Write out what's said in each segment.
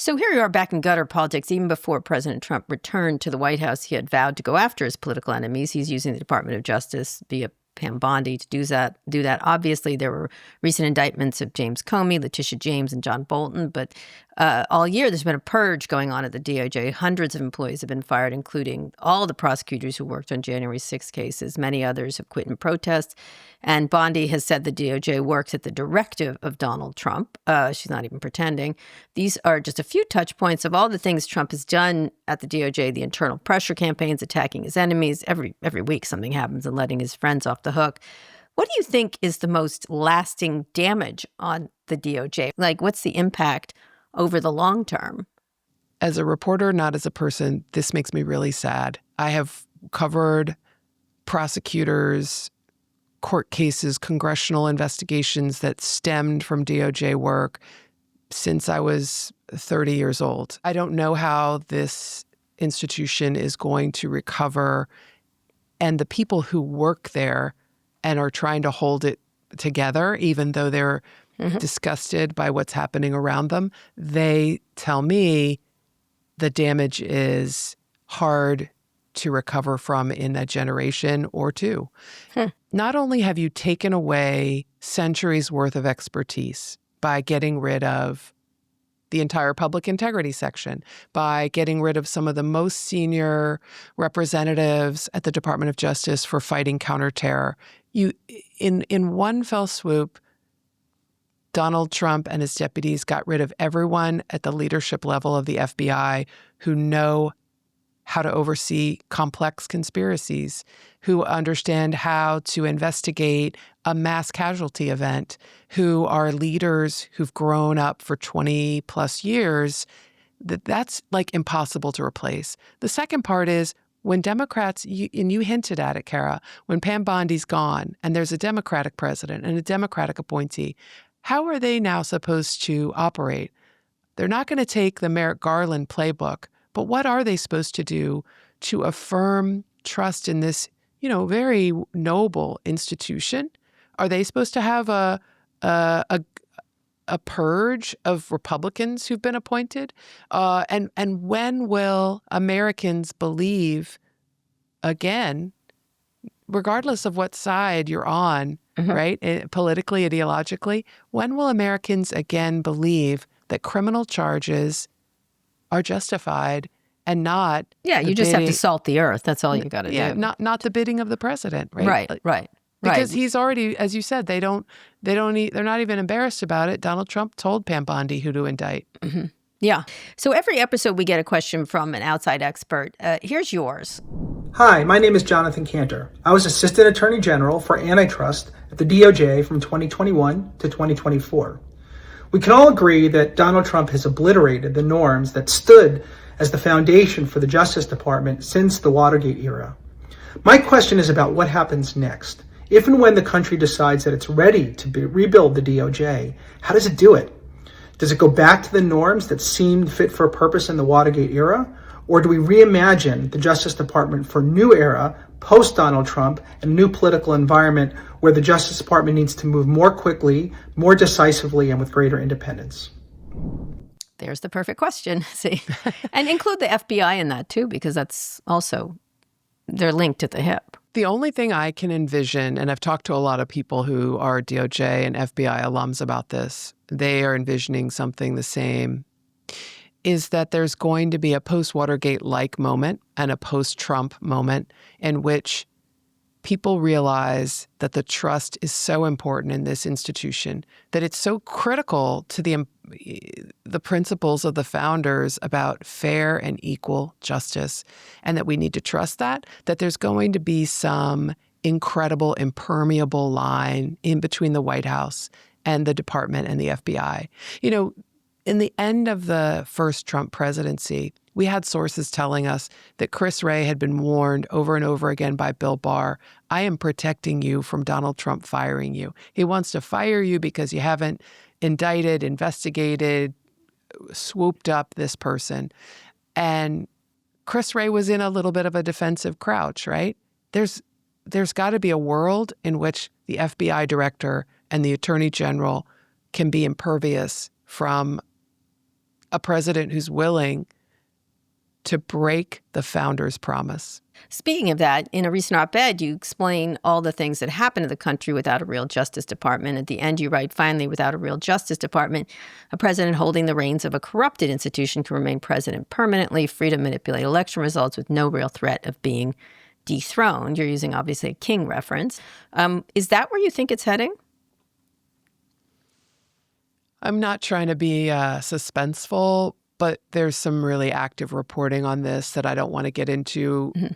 So here you are back in gutter politics. Even before President Trump returned to the White House, he had vowed to go after his political enemies. He's using the Department of Justice via Pam Bondi to do that. Obviously, there were recent indictments of James Comey, Letitia James, and John Bolton. But all year, there's been a purge going on at the DOJ. Hundreds of employees have been fired, including all the prosecutors who worked on January 6 cases. Many others have quit in protest. And Bondi has said the DOJ works at the directive of Donald Trump. She's not even pretending. These are just a few touch points of all the things Trump has done at the DOJ, the internal pressure campaigns, attacking his enemies. Every week something happens and letting his friends off the hook. What do you think is the most lasting damage on the DOJ? Like, what's the impact over the long term? As a reporter, not as a person, this makes me really sad. I have covered prosecutors, court cases, congressional investigations that stemmed from DOJ work since I was 30 years old. I don't know how this institution is going to recover, and the people who work there and are trying to hold it together, even though they're disgusted by what's happening around them, they tell me the damage is hard to recover from in a generation or two. Not only have you taken away centuries worth of expertise by getting rid of the entire public integrity section, by getting rid of some of the most senior representatives at the Department of Justice for fighting counterterror, you, in one fell swoop, Donald Trump and his deputies got rid of everyone at the leadership level of the FBI who know how to oversee complex conspiracies, who understand how to investigate a mass casualty event, who are leaders who've grown up for 20 plus years. That's like impossible to replace. The second part is when Democrats, and you hinted at it, Kara, when Pam Bondi's gone and there's a Democratic president and a Democratic appointee, how are they now supposed to operate? They're not going to take the Merrick Garland playbook, but what are they supposed to do to affirm trust in this, very noble institution? Are they supposed to have a purge of Republicans who've been appointed? And when will Americans believe again, regardless of what side you're on, right? Politically, ideologically, when will Americans again believe that criminal charges are justified and not you just have to salt the earth. That's all you got to do. Not the bidding of the president, right? Right. Because he's already, as you said, they're not even embarrassed about it. Donald Trump told Pam Bondi who to indict. Yeah. So every episode we get a question from an outside expert. Here's yours. Hi, my name is Johnathan Kanter. I was Assistant Attorney General for Antitrust at the DOJ from 2021 to 2024. We can all agree that Donald Trump has obliterated the norms that stood as the foundation for the Justice Department since the Watergate era. My question is about what happens next. If and when the country decides that it's ready to rebuild the DOJ, how does it do it? Does it go back to the norms that seemed fit for purpose in the Watergate era? Or do we reimagine the Justice Department for a new era, post-Donald Trump, and a new political environment where the Justice Department needs to move more quickly, more decisively, and with greater independence? There's the perfect question. See, and include the FBI in that too, because that's also, they're linked at the hip. The only thing I can envision, and I've talked to a lot of people who are DOJ and FBI alums about this, they are envisioning something the same, is that there's going to be a post-Watergate-like moment and a post-Trump moment in which people realize that the trust is so important in this institution, that it's so critical to the principles of the founders about fair and equal justice, and that we need to trust that there's going to be some incredible, impermeable line in between the White House and the department and the FBI. In the end of the first Trump presidency, we had sources telling us that Chris Wray had been warned over and over again by Bill Barr, I am protecting you from Donald Trump firing you. He wants to fire you because you haven't indicted, investigated, swooped up this person. And Chris Wray was in a little bit of a defensive crouch, right? There's got to be a world in which the FBI director and the attorney general can be impervious from a president who's willing to break the founder's promise. Speaking of that, in a recent op-ed, you explain all the things that happen to the country without a real Justice Department. At the end, you write, finally, without a real Justice Department, a president holding the reins of a corrupted institution can remain president permanently, free to manipulate election results with no real threat of being dethroned. You're using, obviously, a King reference. Is that where you think it's heading? I'm not trying to be suspenseful, but there's some really active reporting on this that I don't want to get into. Mm-hmm.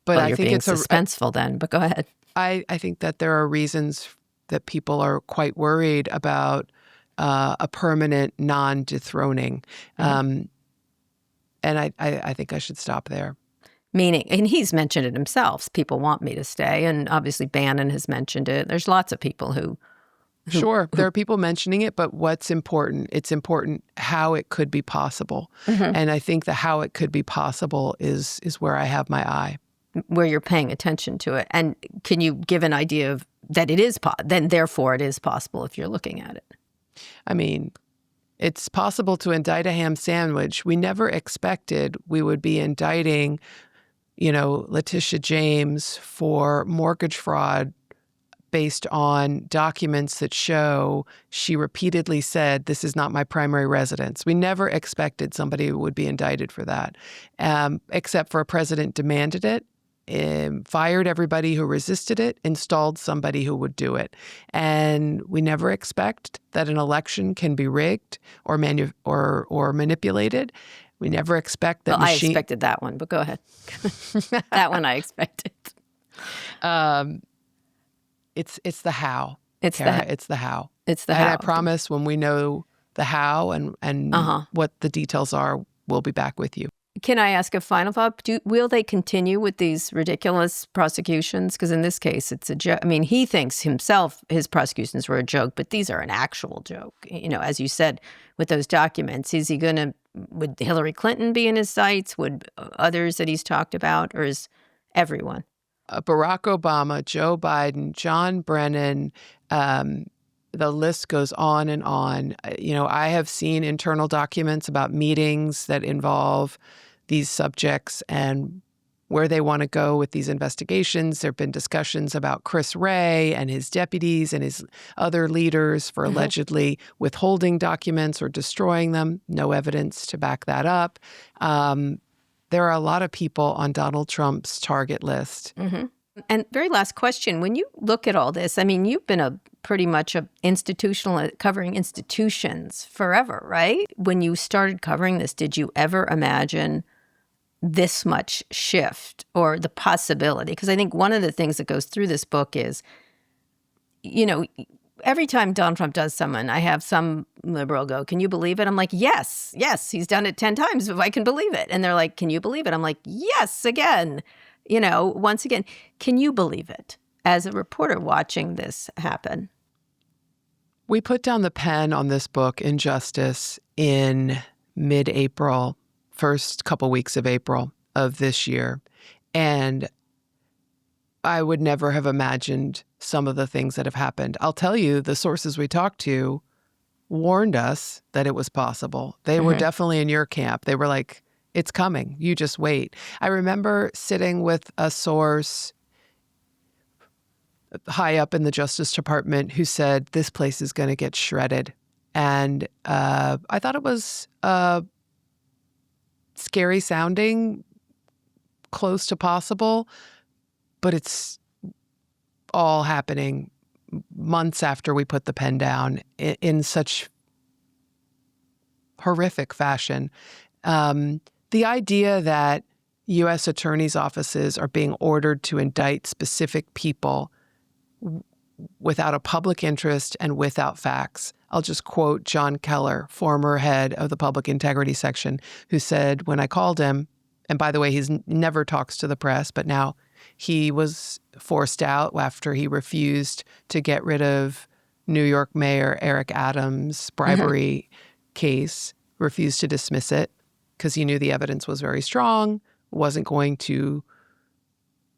But well, I you're think being it's suspenseful then, but go ahead. I think that there are reasons that people are quite worried about a permanent non-dethroning. Mm-hmm. And I think I should stop there. Meaning, and he's mentioned it himself, people want me to stay, and obviously Bannon has mentioned it. There's lots of people who Sure, there are people mentioning it, but what's important? It's important how it could be possible. Mm-hmm. And I think the how it could be possible is where I have my eye. Where you're paying attention to it. And can you give an idea of that it is, then therefore it is possible if you're looking at it? I mean, it's possible to indict a ham sandwich. We never expected we would be indicting, Letitia James for mortgage fraud based on documents that show she repeatedly said, this is not my primary residence. We never expected somebody would be indicted for that, except for a president demanded it, fired everybody who resisted it, installed somebody who would do it. And we never expect that an election can be rigged or manipulated. We never expect that I expected that one, but go ahead. That one I expected. It's the how. It's Kara, the it's the how. It's the and how. I promise when we know the how and what the details are, we'll be back with you. Can I ask a final thought? Will they continue with these ridiculous prosecutions? Because in this case, it's a joke. I mean, he thinks himself his prosecutions were a joke, but these are an actual joke. As you said, with those documents, is he going to, would Hillary Clinton be in his sights? Would others that he's talked about, or is everyone? Barack Obama, Joe Biden, John Brennan, the list goes on and on. I have seen internal documents about meetings that involve these subjects and where they want to go with these investigations. There have been discussions about Chris Wray and his deputies and his other leaders for allegedly withholding documents or destroying them. No evidence to back that up. There are a lot of people on Donald Trump's target list. Mm-hmm. And very last question, when you look at all this, I mean, you've been pretty much a institutional, covering institutions forever, right? When you started covering this, did you ever imagine this much shift or the possibility? Because I think one of the things that goes through this book is, every time Donald Trump does someone, I have some liberal go, can you believe it? I'm like, yes, he's done it 10 times if I can believe it. And they're like, can you believe it? I'm like, yes, again. Once again, can you believe it as a reporter watching this happen? We put down the pen on this book, Injustice, in mid-April, first couple weeks of April of this year. And I would never have imagined some of the things that have happened. I'll tell you, the sources we talked to warned us that it was possible. They were definitely in your camp. They were like, it's coming. You just wait. I remember sitting with a source high up in the Justice Department who said, this place is going to get shredded. And I thought it was scary sounding, close to possible, but it's all happening months after we put the pen down in such horrific fashion. The idea that U.S. attorneys' offices are being ordered to indict specific people without a public interest and without facts. I'll just quote John Keller, former head of the Public Integrity Section, who said when I called him, and by the way, he's never talks to the press, but now he was forced out after he refused to get rid of New York Mayor Eric Adams' bribery case, refused to dismiss it because he knew the evidence was very strong, wasn't going to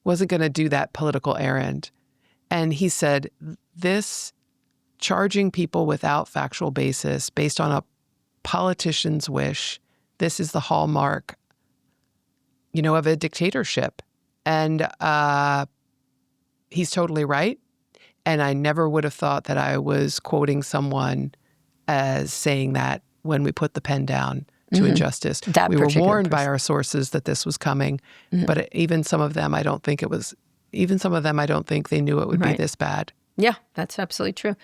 do that political errand. And he said, this charging people without factual basis based on a politicians wish. This is the hallmark, of a dictatorship. And he's totally right. And I never would have thought that I was quoting someone as saying that when we put the pen down to a justice. We were warned by our sources that this was coming, but even some of them, I don't think they knew it would be this bad. Yeah, that's absolutely true.